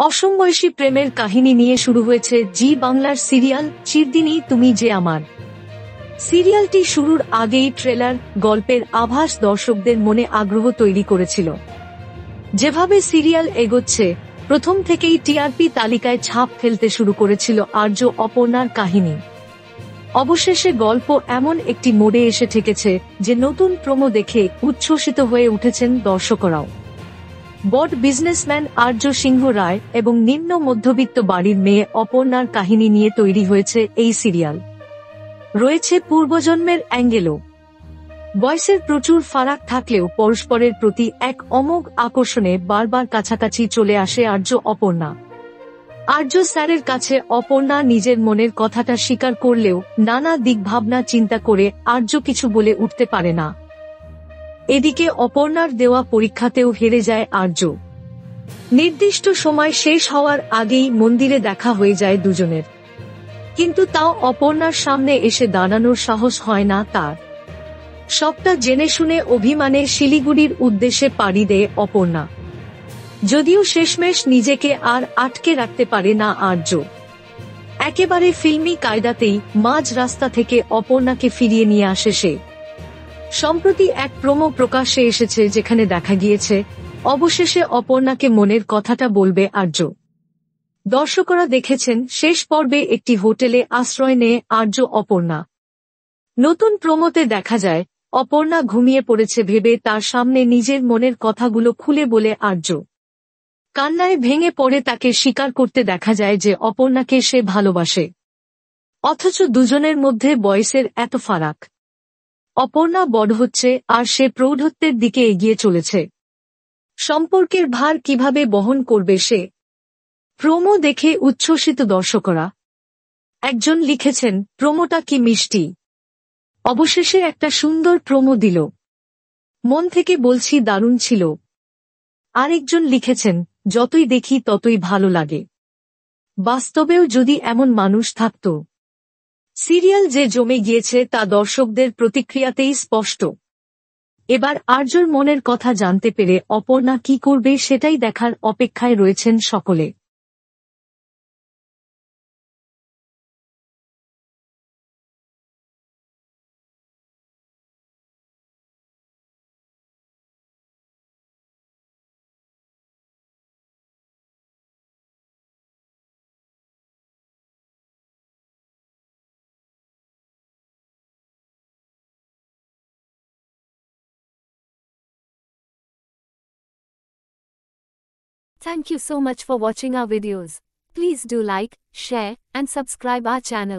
অসমবয়সী প্রেমের কাহিনী নিয়ে শুরু হয়েছে জি বাংলার সিরিয়াল চিরদিনই তুমি যে আমার। সিরিয়ালটি শুরুর আগেই ট্রেলার গল্পের আভাস দর্শকদের মনে আগ্রহ তৈরি করেছিল। যেভাবে সিরিয়াল এগোচ্ছে, প্রথম থেকেই টিআরপি তালিকায় ছাপ ফেলতে শুরু করেছিল আর্য অপর্ণার কাহিনী। অবশেষে গল্প এমন একটি মোড়ে এসে ঠেকেছে যে নতুন প্রোমো দেখে উচ্ছ্বসিত হয়ে উঠেছেন দর্শকরাও। বড় বিজনেসম্যান আর্য সিংহ রায় এবং নিম্ন মধ্যবিত্ত বাড়ির মেয়ে অপর্ণার কাহিনী নিয়ে তৈরি হয়েছে এই সিরিয়াল। রয়েছে পূর্বজন্মের অ্যাঙ্গেলও। বয়সের প্রচুর ফারাক থাকলেও পরস্পরের প্রতি এক অমোঘ আকর্ষণে বারবার কাছাকাছি চলে আসে আর্য অপর্ণা। আর্য স্যারের কাছে অপর্ণা নিজের মনের কথাটা স্বীকার করলেও নানা দিকভাবনা চিন্তা করে আর্য কিছু বলে উঠতে পারে না। এদিকে অপর্ণার দেওয়া পরীক্ষাতেও হেরে যায় আর্য। নির্দিষ্ট সময় শেষ হওয়ার আগেই মন্দিরে দেখা হয়ে যায় দুজনের, কিন্তু তাও অপর্ণার সামনে এসে দাঁড়ানোর সাহস হয় না তার। সবটা জেনে শুনে অভিমানে শিলিগুড়ির উদ্দেশ্যে পাড়ি দেয় অপর্ণা, যদিও শেষমেশ নিজেকে আর আটকে রাখতে পারে না আর্য। একেবারে ফিল্মি কায়দাতেই মাঝ রাস্তা থেকে অপর্ণাকে ফিরিয়ে নিয়ে আসে সে। সম্প্রতি এক প্রোমো প্রকাশ্যে এসেছে যেখানে দেখা গিয়েছে অবশেষে অপর্ণাকে মনের কথাটা বলবে আর্য। দর্শকরা দেখেছেন শেষ পর্বে একটি হোটেলে আশ্রয় নেয় আর্য অপর্ণা। নতুন প্রোমোতে দেখা যায় অপর্ণা ঘুমিয়ে পড়েছে ভেবে তার সামনে নিজের মনের কথাগুলো খুলে বলে আর্য। কান্নায় ভেঙে পড়ে তাকে স্বীকার করতে দেখা যায় যে অপর্ণাকে সে ভালোবাসে, অথচ দুজনের মধ্যে বয়সের এত ফারাক। অপর্ণা বড় হচ্ছে আর সে প্রৌঢ়ত্বের দিকে এগিয়ে চলেছে। সম্পর্কের ভার কিভাবে বহন করবে সে? প্রোমো দেখে উচ্ছ্বসিত দর্শকরা। একজন লিখেছেন, প্রোমোটা কি মিষ্টি, অবশেষে একটা সুন্দর প্রোমো দিল, মন থেকে বলছি দারুণ ছিল। আরেকজন লিখেছেন, যতই দেখি ততই ভালো লাগে, বাস্তবেও যদি এমন মানুষ থাকত। সিরিয়াল যে জমে গিয়েছে তা দর্শকদের প্রতিক্রিয়াতেই স্পষ্ট। এবার আর্যর মনের কথা জানতে পেরে অপর্ণা কি করবে সেটাই দেখার অপেক্ষায় রয়েছেন সকলে। Thank you so much for watching our videos. Please do like, share, and subscribe our channel.